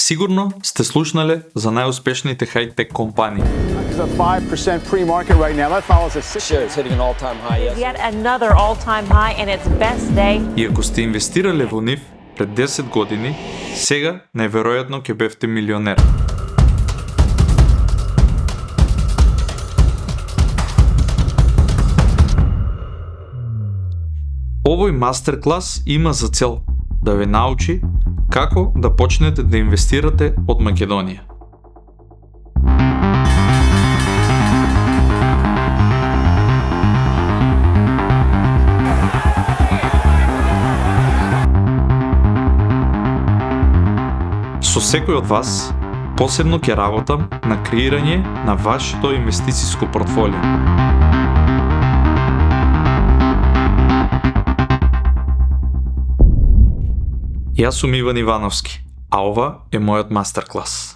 Сигурно сте слушнали за най-успешните хай-тек компании. Is a 5% pre-market right now. That follows a Shares hitting an all-time high yesterday. Yet another all-time high and its best day. И ако сте инвестирали во нив пред 10 години, сега најверојатно ќе бевте милионер. Овој мастер-клас има за цел да ве научи како да почнете да инвестирате од Македонија. Со секој од вас посебно ќе работам на креирање на вашето инвестицијско портфолио. Јас сум Иван Ивановски, а ова е мојот мастер-клас.